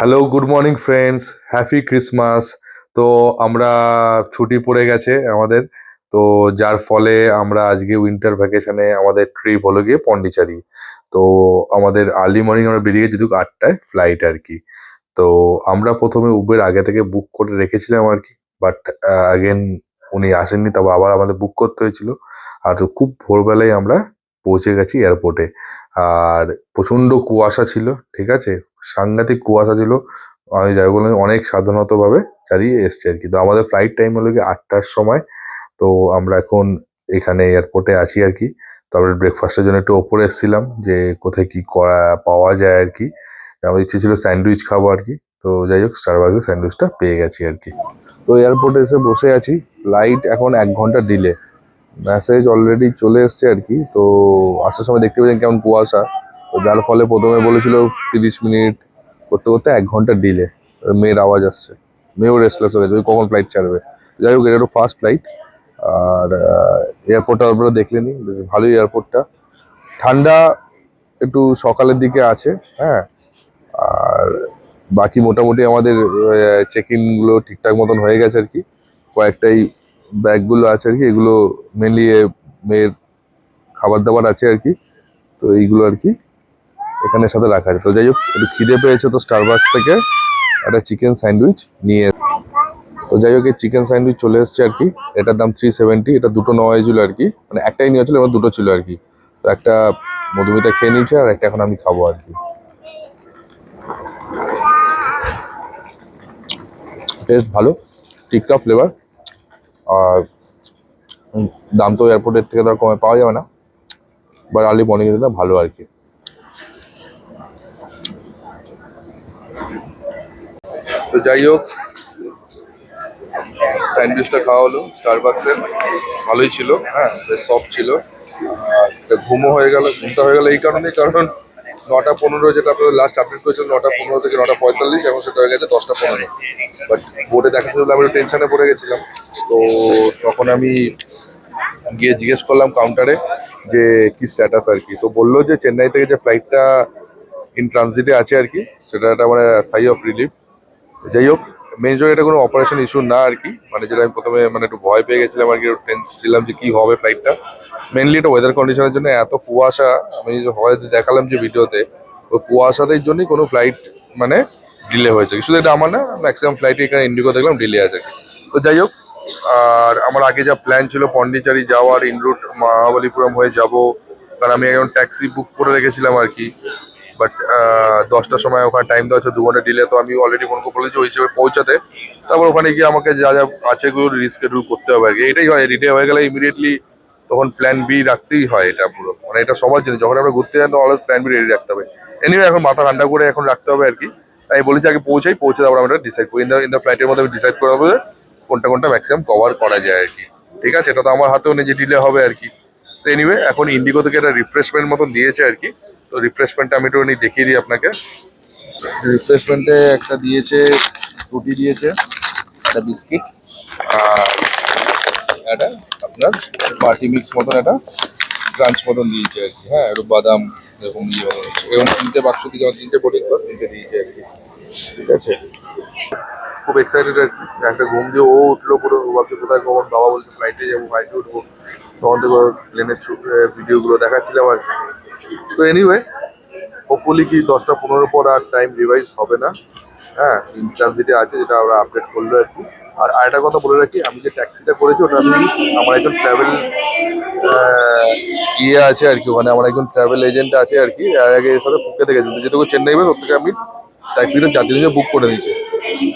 Hello, good morning friends, happy Christmas. তো আমরা ছুটি পড়ে গেছে আমাদের। তো যার ফলে আমরা আজকে উইন্টার ভ্যাকেশনে আমাদের ট্রিপ হলো গিয়ে পন্ডিচারি। তো আমাদের আর্লি মর্নিং আমরা বেরিয়ে গেছি 8টায় ফ্লাইট আর কি। তো আমরা প্রথমে উবের আগে থেকে বুক করে রেখেছিলাম আর কি। বাট আগেন উনি আসেননি, তবে আবার আমাদের বুক করতে হয়েছিল। আর খুব ভোরবেলায় আমরা পৌঁছে গেছি এয়ারপোর্টে। আর প্রচন্ড কুয়াশা ছিল, ঠিক আছে, সাংঘাতিক কুয়াশা ছিল। আমি যাই বললাম অনেক সাবধানতভাবে চালিয়ে এসছে আর কি। তো আমাদের ফ্লাইট টাইম হলো কি 8টার সময়। তো আমরা এখন এখানে এয়ারপোর্টে আছি আর কি। তারপরে ব্রেকফাস্টের জন্য একটু ওপরে এসেছিলাম যে কোথায় কি করা পাওয়া যায় আর কি। আমার ইচ্ছে ছিল স্যান্ডউইচ খাবো আর কি। তো যাই হোক, স্টারবাকসে স্যান্ডউইচটা পেয়ে গেছি আর কি। তো এয়ারপোর্টে এসে বসে আছি। ফ্লাইট এখন 1 ঘন্টা ডিলে। মেসেজ অলরেডি চলে এসছে আর কি। তো আসার সময় দেখতে পেয়েছেন কেমন কুয়াশা। তো যার ফলে প্রথমে বলেছিল 30 মিনিট, করতে করতে 1 ঘন্টা ডিলে। মেয়ের আওয়াজ আসছে, মেয়েও রেস্টলেস হয়ে গেছে, ওই কখন ফ্লাইট ছাড়বে। যাই হোক, এটা একটু ফাস্ট ফ্লাইট। আর এয়ারপোর্টটা আপনারা দেখলেনি, বেশ ভালোই এয়ারপোর্টটা। ঠান্ডা একটু সকালের দিকে আছে, হ্যাঁ। আর বাকি মোটামুটি আমাদের চেক ইনগুলো ঠিকঠাক মতন হয়ে গেছে আর কি। কয়েকটাই ব্যাগগুলো আছে আর কি, এগুলো মেনলি মেয়ের খাবার দাবার আছে আর কি। তো এইগুলো আর কি এখানে সাথে রাখা আছে। তো যাই হোক, একটু খিদে পেয়েছে, তো স্টারবাকস থেকে একটা চিকেন স্যান্ডউইচ নিয়ে। তো যাই হোক, এই চিকেন স্যান্ডউইচ চলে এসছে আর কি। এটার দাম 370। এটা দুটো নেওয়া হয়েছিল আর কি, মানে একটাই নিয়ে ছিল, এবার দুটো ছিল আর কি। তো একটা মধুমিতা খেয়ে নিয়েছে, আর একটা এখন আমি খাবো আর কি। টেস্ট ভালো, টিক্কা ফ্লেভার। আর দাম তো এয়ারপোর্টের থেকে তো আর কমে পাওয়া যাবে না, বাট আর্লি মর্নিং এটা ভালো আর কি। তো যাই হোক, স্যান্ডউইচটা খাওয়া হলো স্টারবাকসের। ভালোই ছিল, হ্যাঁ, বেশ সফট ছিল। আর ঘুমও হয়ে গেল। ঘুমটা হয়ে গেল এই কারণেই, কারণ 9টা 15, যেটা আপনাদের লাস্ট আপডেট করেছিল 9টা 15 থেকে 9টা 45, এবং সেটা হয়ে গেছে 10টা 15। বাট বোর্ডে দেখাচ্ছিল, আমি একটু টেনশনে পড়ে গেছিলাম। তো তখন আমি গিয়ে জিজ্ঞেস করলাম কাউন্টারে যে কি স্ট্যাটাস আর কি। তো বললো যে চেন্নাই থেকে যে ফ্লাইটটা ইন ট্রানজিটে আছে আর কি, সেটা একটা মানে সাই অফ রিলিফ। যাই হোক, মেন জোর এটা কোনো অপারেশন ইস্যু না আর কি। মানে যেটা আমি প্রথমে মানে একটু ভয় পেয়ে গেছিলাম আর কি, একটু টেন্স ছিলাম যে কি হবে ফ্লাইটটা। মেনলি এটা ওয়েদার কন্ডিশনের জন্য, এত কুয়াশা। আমি যে হয়তো দেখালাম যে ভিডিওতে, ওই কুয়াশাদের জন্যই কোনো ফ্লাইট মানে ডিলে হয়েছে। শুধু এটা আমার না, ম্যাক্সিমাম ফ্লাইটে এখানে ইন্ডিগো দেখলাম ডিলে আছে। তো যাই হোক, আর আমার আগে যা প্ল্যান ছিল পন্ডিচারি যাওয়ার, ইনরুট মহাবলীপুরম হয়ে যাব। কারণ আমি এখন ট্যাক্সি বুক করে রেখেছিলাম আর কি। বাট 10টার সময় ওখানে টাইম দেওয়া হচ্ছে, 2 ঘন্টা ডিলে। তো আমি অলরেডি ফোন করে বলেছি ওই হিসেবে পৌঁছাতে। তারপর ওখানে গিয়ে আমাকে যা যা আছে এগুলো রিস্কেডিউল করতে হবে আর কি। এটাই হয়, ডিলে হয়ে গেলে ইমিডিয়েটলি তখন প্ল্যান বি রাখতেই হয়। এটা পুরো মানে এটা সবার জন্য, যখন আমরা ঘুরতে যাই তো অলওয়েজ প্ল্যান বি রেডি রাখতে হবে। এনিওয়ে, এখন মাথা ঠান্ডা করে এখন রাখতে হবে আর কি। তাই বলেছি আগে পৌঁছে তারপর আমরা ডিসাইড করি। ইন দ্য ফ্লাইটের মধ্যে আমি ডিসাইড করে নেবো যে কোনটা কোনটা ম্যাক্সিমাম কভার করা যায় আর কি। ঠিক আছে, এটা তো আমার হাতেও নেই যে ডিলে হবে আর কি। তো এনিওয়ে, এখন ইন্ডিগো থেকে একটা রিফ্রেশমেন্ট মতন দিয়েছে আর কি। তো রিফ্রেশমেন্টটা আমি একটু দেখিয়ে দিই আপনাকে। রিফ্রেশমেন্টে একটা দিয়েছে, রুটি দিয়েছে, একটা বিস্কিট, আর একটা আপনার পার্টি মিক্স মতন একটা ক্রাঞ্চ মতন দিয়েছে আর কি। হ্যাঁ, একটু বাদাম এরকম দিয়ে এরকম 3টে বাক্স দিয়েছে, আমার 3টে বোর্ডিং করে 3টে দিয়েছে আর কি। ঠিক আছে, খুব এক্সাইটেড আর কি। একটা ঘুম দিয়ে ও উঠলো পুরো, ও ভাবছে কোথায় কখন, বাবা বলছে ফ্লাইটে যাবো, ফ্লাইটে উঠবো। তখন থেকে প্লেনের ভিডিওগুলো দেখাচ্ছিলাম আর কি। তো এনিওয়ে, হোপফুলি কি 10টা 15 পর আর টাইম রিভাইজ হবে না। হ্যাঁ, ইন ট্রানজিটে আছে, যেটা আমরা আপডেট করলো আর কি। আর আরেকটা কথা বলে রাখি, আমি যে ট্যাক্সিটা করেছি ওটা আমি আমার একজন ট্রাভেল ইয়ে আছে আর কি, ওখানে আমার একজন ট্রাভেল এজেন্ট আছে আর কি। আর আগে এর সাথে ফুকে থেকে যেটুকু চেন্নাই বেশ, ওর থেকে আমি ট্যাক্সিটা 4 দিনের বুক করে নিয়েছি।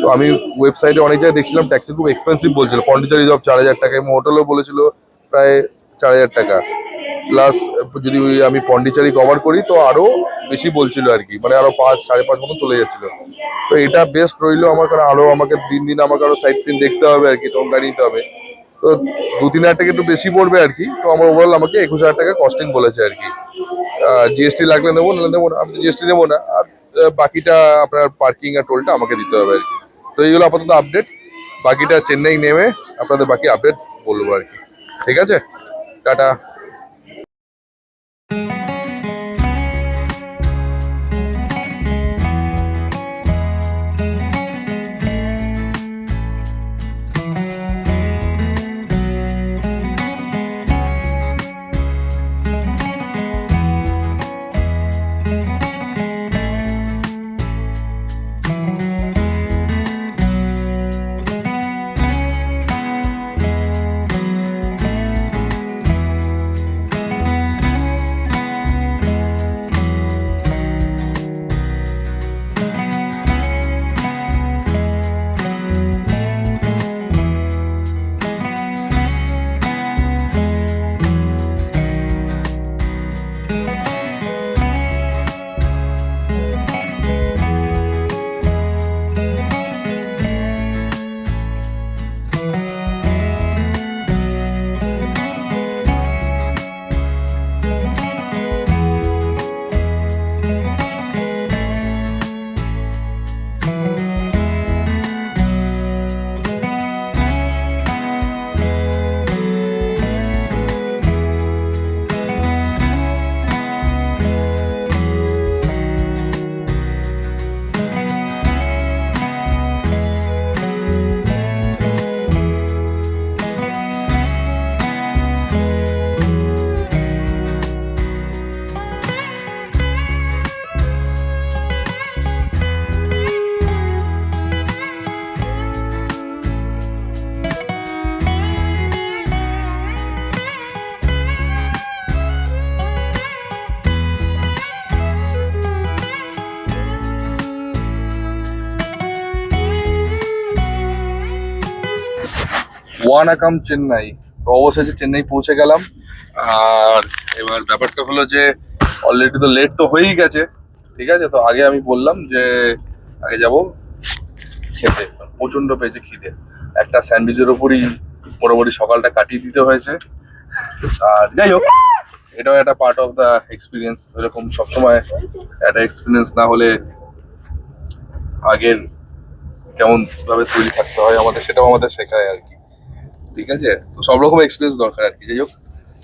তো আমি ওয়েবসাইটে অনেক জায়গায় দেখছিলাম ট্যাক্সি খুব এক্সপেন্সিভ বলছিল, পন্ডিচারি সব 4000 টাকা, এবং হোটেলও বলেছিল প্রায় 4000 টাকা প্লাস। যদি আমি পন্ডিচারি কভার করি তো আরো বেশি বলছিল আর কি, মানে আরো 5 সাড়ে 5 মতো চলে যাচ্ছিল। তো এটা বেস্ট রইলো আমার, কারণ আরো আমাকে দিন দিন আমাকে আরো সাইট সিন দেখতে হবে আর কি, তখন গাড়ি নিতে হবে। তো 2-3 হাজার টাকা একটু বেশি পড়বে আর কি। তো আমার ওভারঅল আমাকে 21,000 টাকা কস্টিং বলেছে আর কি। জিএসটি লাগলে নেবো, নাহলে নেবো না। আমি তো জিএসটি নেবো না। আর বাকিটা আপনার পার্কিং আর টোলটা আমাকে দিতে হবে আর কি। তো এইগুলো আপাতত আপডেট। বাকিটা চেন্নাই নেমে আপনাদের বাকি আপডেট বলবো আর কি। ঠিক আছে, টাটা। ওয়ানাকাম চেন্নাই। তো অবশেষে চেন্নাই পৌঁছে গেলাম। আর এবার ব্যাপারটা হলো যে অলরেডি তো লেট তো হয়েই গেছে, ঠিক আছে। তো আগে আমি বললাম যে আগে যাব খেতে, প্রচন্ড পেয়েছে খিদে। একটা স্যান্ডউইচের ওপরই মোটামুটি সকালটা কাটিয়ে দিতে হয়েছে। আর যাই হোক, এটাও একটা পার্ট অফ দ্য এক্সপিরিয়েন্স। এরকম সবসময় একটা এক্সপিরিয়েন্স না হলে আগের কেমন ভাবে তৈরি থাকতে হয় আমাদের, সেটাও আমাদের শেখায় আর কি, ঠিক আছে। তো সব রকম এক্সপিরিয়েন্স দরকার আর কি। যাই হোক,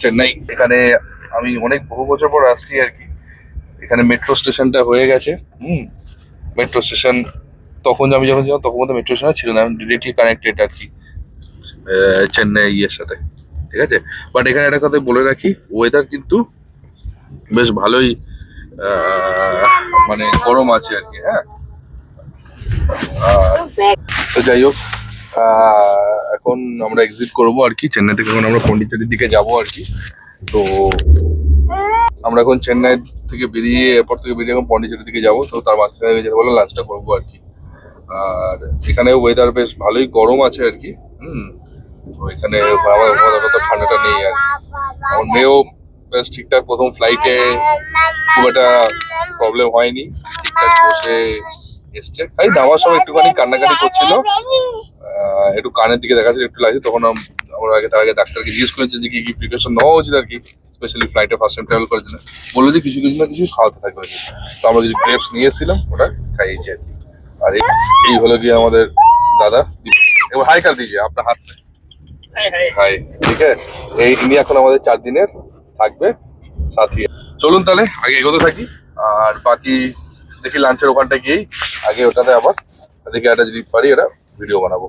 চেন্নাই এখানে আমি অনেক বহু বছর পর আসছি আর কি। এখানে মেট্রো স্টেশনটা হয়ে গেছে। মেট্রো স্টেশন তখন আমি যখন ছিলাম তখন মতো মেট্রো স্টেশন ছিল না, ডিরেক্টলি কানেক্টেড আর কি চেন্নাই ইয়ের সাথে, ঠিক আছে। বাট এখানে একটা কথা বলে রাখি, ওয়েদার কিন্তু বেশ ভালোই মানে গরম আছে আর কি। হ্যাঁ, তো যাই হোক, এখন আমরা এক্সিট করবো আর কি চেন্নাই থেকে। এখন আমরা পন্ডিচেরির দিকে যাবো আর কি। তো আমরা এখন চেন্নাই থেকে বেরিয়ে, এরপর থেকে বেরিয়ে এখন পন্ডিচেরির দিকে যাবো। তো তার মাঝখানে যেটা বললাম লাঞ্চটা করবো আর কি। আর এখানে ওয়েদার বেশ ভালোই গরম আছে আর কি। তো এখানে আমাদের তো ঠান্ডাটা নেই আর কি। আমার মেয়েও বেশ ঠিকঠাক প্রথম ফ্লাইটে খুব একটা প্রবলেম হয়নি, ঠিকঠাক বসে এসছে। খালি নামার সময় একটুখানি কান্নাকাটি করছিল, একটু কানের দিকে দেখাচ্ছিল, একটু লাগছে। তখন আমরা তার আগে ডাক্তারকে জিজ্ঞেস করেছি যে কি কি প্রিপারেশন নেওয়া উচিত আর কি, স্পেশালি ফ্লাইটে ফার্স্ট টাইম ট্রাভেল করার জন্য। বললো যে কিছু কিছু না কিছু খাওয়াতে থাকবে আর কি। তো আমরা কিছু গ্রেপস নিয়ে এসেছিলাম, ওটা খাইয়েছি আর কি। আর এই হলো গিয়ে আমাদের দাদা। এবার হাই কার দিয়েছে আপনার হাত সে হাই, ঠিক আছে। এই ইনি এখন আমাদের 4 দিনের থাকবে সাথী। চলুন তাহলে আগে এগোতে থাকি, আর বাকি দেখি লাঞ্চের ওখানটা গিয়েই আগে ওটাতে আবার দেখি একটা যদি পারি এটা ভিডিও বানাবো।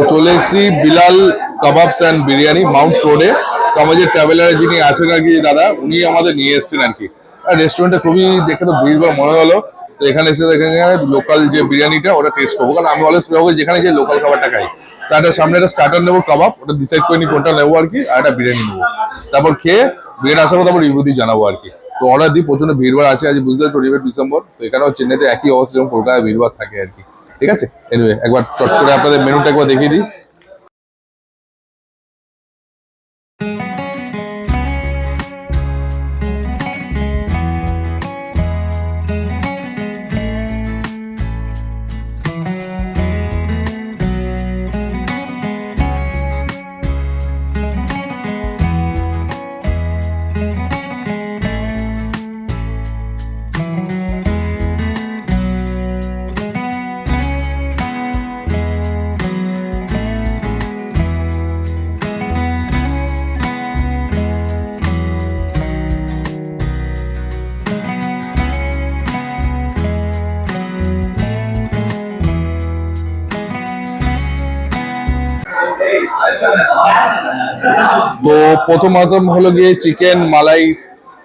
তো চলে এসেছি Bilal kebabs and biryani, Mount রোডে। তো আমাদের ট্রাভেলার যিনি আছেন আর কি দাদা, উনি আমাদের নিয়ে এসেছেন আর কি। আর রেস্টুরেন্টটা খুবই দেখে তো ভিড় বা মনে হলো। তো এখানে এসে এখানে লোকাল যে বিরিয়ানিটা ওটা টেস্ট করবো, কারণ আমি অলওয়েজ প্রেফার করি যেখানে যে লোকাল খাবারটা খাই। তার সামনে একটা স্টার্টার নেবো কাবাব, ওটা ডিসাইড করে নি কোনটা নেবো আর কি। আর একটা বিরিয়ানি নেবো, তারপর খেয়ে বিরিয়ানি আসার পর তারপর রিভিউ দিয়ে জানাবো আর কি। তো অর্ডার দিই, প্রচন্ড ভিড়ভাড় আছে আজ, বুঝতে 25 ডিসেম্বর। তো এখানেও চেন্নাইতে একই অবস্থা যেমন কলকাতায় ভিড়ভাড় থাকে আর কি, ঠিক আছে। এনিওয়ে একবার চট করে আপনাদের মেনুটা একবার দেখিয়ে দিই। তো প্রথম আইটেম হলো গিয়ে চিকেন মালাই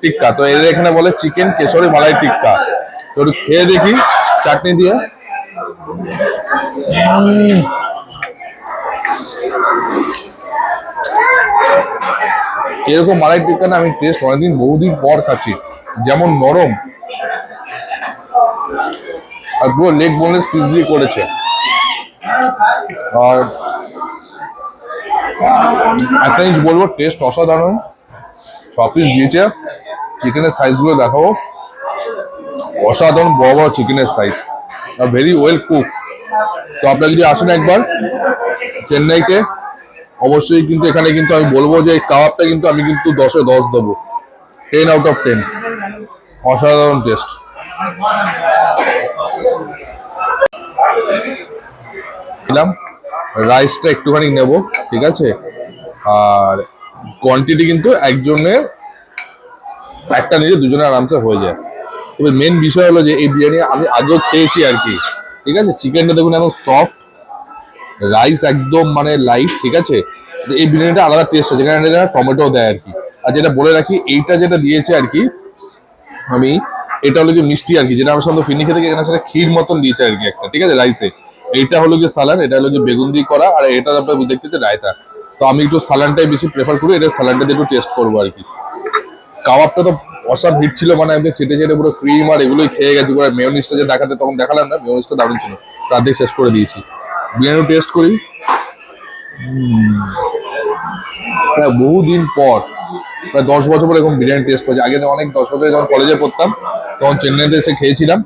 টিক্কা। তো এদের এখানে বলে চিকেন কেশরি মালাই টিক্কা। তো একটু খেয়ে দেখি চাটনি দিয়ে। এরকম মালাই টিক্কা না আমি টেস্ট অনেকদিন বহুদিন পর খাচ্ছি। যেমন নরম, আর পুরো লেগ বোনলেস পিস দিয়ে করেছে। আর একটা জিনিস বলবো, টেস্ট অসাধারণ। সব পিস দিয়েছে। চিকেনের সাইজগুলো দেখাবো, অসাধারণ বড় বড় চিকেনের size, are very well cook. তো আপনারা যদি আসেন একবার চেন্নাইতে, অবশ্যই কিন্তু এখানে কিন্তু আমি বলবো যে এই কাবাবটা কিন্তু আমি কিন্তু 10-এ 10 দেবো, 10 আউট অফ 10। অসাধারণ টেস্ট। রাইসটা একটুখানি নেব, ঠিক আছে। আর কোয়ান্টিটি কিন্তু একজনের একটা নিলে দুজনে আরামসে হয়ে যায়। তবে মেন বিষয় হলো যে এই বিরিয়ানি আমি আগেও খেয়েছি আর কি, ঠিক আছে। চিকেনটা দেখুন একদম সফট, রাইস একদম মানে লাইট, ঠিক আছে। এই বিরিয়ানিটা আলাদা টেস্ট আছে, যেখানে টমেটো দেয় আর কি। আর যেটা বলে রাখি, এইটা যেটা দিয়েছে আর কি আমি, এটা হলো কি মিষ্টি আর কি, যেটা আমরা সাধারণত ফিরনি খেতে গিয়ে এখানে সেটা ক্ষীর মতন দিয়েছে আর কি একটা, ঠিক আছে, রাইসে। এইটা হলো কি সালান, এটা হলো কি বেগুন দিয়ে করা, আর এটা আপনার দেখতেছে রায়তা। তো আমি একটু সালানটাই বেশি প্রেফার করি, এটা সালানটা দিয়ে একটু টেস্ট করবো আর কি। কাবাবটা তো অসাম হিট ছিল, মানে একদম চেটে চেটে পুরো ক্রিম আর এগুলোই খেয়ে গেছি পুরো। মেয়োনিজটা যে দেখাতে তখন দেখালাম না, মেয়োনিজটা দারুণ ছিল, তার দিয়ে শেষ করে দিয়েছি। বিরিয়ানি টেস্ট করি। প্রায় বহুদিন পর, প্রায় 10 বছর পর এরকম বিরিয়ানি টেস্ট করছি। আগে অনেক 10 বছরে যখন কলেজে পড়তাম তখন চেন্নাইতে এসে খেয়েছিলাম,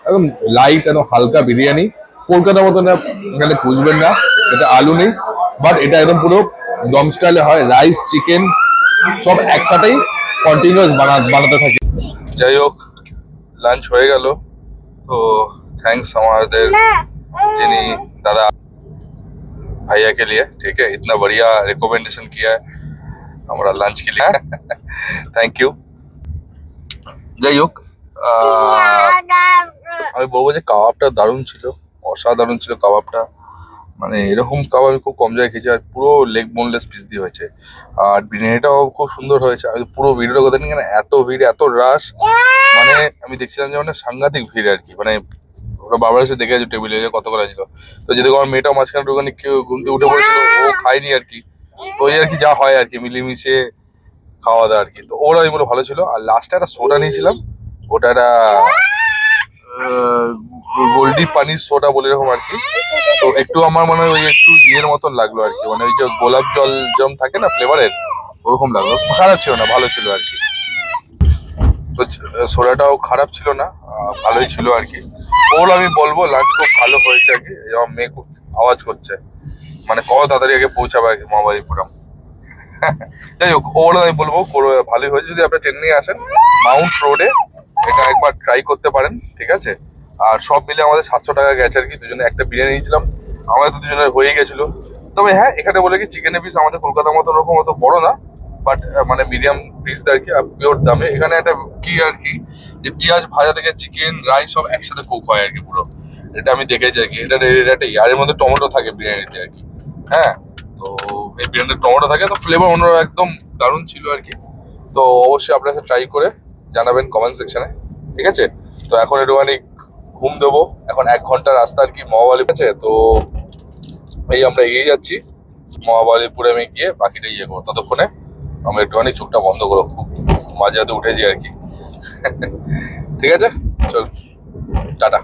একদম লাইট একদম হালকা বিরিয়ানি। কলকাতার মতো না, এখানে খুঁজবেন না, এতে আলু নেই, বাট এটা একদম পুরো দম স্টাইলে হয়, রাইস চিকেন সব একসাথেই কন্টিনিউয়াস বানাতে থাকে। যাই হোক, লাঞ্চ হয়ে গেল। তো थैंक्स আমাদের যিনি দাদা भैया के लिए, ठीक है, इतना बढ़िया रिकमेंडेशन किया है हमारा लंच के लिए। Thank you. যাই হোক, আমি বলবো যে কাবাবটা দারুণ ছিল, অসাধারণ ছিল কাবাবটা। মানে এরকম কাবাব আমি খুব কম জায়গায় খেয়েছি, আর পুরো লেগ বোনলেস পিস দিয়ে হয়েছে। আর বিরিয়ানিটাও খুব সুন্দর হয়েছে। আমি পুরো ভিড়টা কথা নিই, এত ভিড়, এত রাশ, মানে আমি দেখছিলাম যে মানে সাংঘাতিক ভিড় আর কি। মানে ওরা বাবার এসে দেখে আছে টেবিলে যে কত করা ছিল। তো যদি আমার মেয়েটাও মাঝখানে ওখানে কেউ ঘুম থেকে উঠে পড়েছিল, ও খায়নি আর কি। তো ওই আর কি যা হয় আর কি, মিলেমিশে খাওয়া দাওয়া আর কি। তো ওরা এগুলো ভালো ছিল। আর লাস্টে একটা সোডা নিয়েছিলাম, ওটা একটা গোল্ডি পানির সোডা বলে এরকম আর কি। তো একটু আমার মনে হয় ওই একটু ইয়ের মতন লাগলো আর কি, মানে ওই যে গোলাপ জল যেমন থাকে না ফ্লেভারের, ওরকম লাগলো। খারাপ ছিল না, ভালো ছিল আর কি। তো সোডাটাও খারাপ ছিল না, ভালোই ছিল আর কি। ওর আমি বলবো লাঞ্চ খুব ভালো হয়েছে আর কি। আমার মেয়ে খুব আওয়াজ করছে, মানে কত তাড়াতাড়ি আগে পৌঁছাবে আর কি মহাবালিপুরম। যাই হোক, ওর আমি বলবো ভালোই হয়েছে। যদি আপনার চেন্নাই আসেন, মাউন্ট রোডে এটা একবার ট্রাই করতে পারেন, ঠিক আছে। আর সব মিলে আমাদের 700 টাকা গেছে আর কি। দুজনে একটা বিরিয়ানি নিয়েছিলাম, আমাদের তো দুজনের হয়ে গেছিল। তবে হ্যাঁ, এখানে বলে কি চিকেনের পিস আমাদের কলকাতার মতো ওরকম অত বড় না, বাট মানে মিডিয়াম পিস আর কি, পিওর দামে। এখানে একটা কি আর কি, যে পেঁয়াজ ভাজা থেকে চিকেন রাইস সব একসাথে কুক হয় আর কি পুরো। এটা আমি দেখেছি আর কি, এটা এর মধ্যে টমেটো থাকে বিরিয়ানিতে আর কি। হ্যাঁ, তো এই বিরিয়ানির টমেটো থাকে, তো ফ্লেভার অন্য একদম দারুণ ছিল আর কি। তো অবশ্যই আপনারা ট্রাই করে জানাবেন কমেন্ট সেকশনে, ঠিক আছে। তো এখন একটুখানি ঘুম দেবো, এখন 1 ঘন্টা রাস্তা আর কি মহাবালিপুর আছে। তো এই আমরা এগিয়ে যাচ্ছি, মহাবালিপুরে আমি গিয়ে বাকিটা ইয়ে করবো। ততক্ষণে আমরা একটুখানি চোখটা বন্ধ করো, খুব মাঝে হাতে উঠেছি আর কি। ঠিক আছে, চল, টাটা।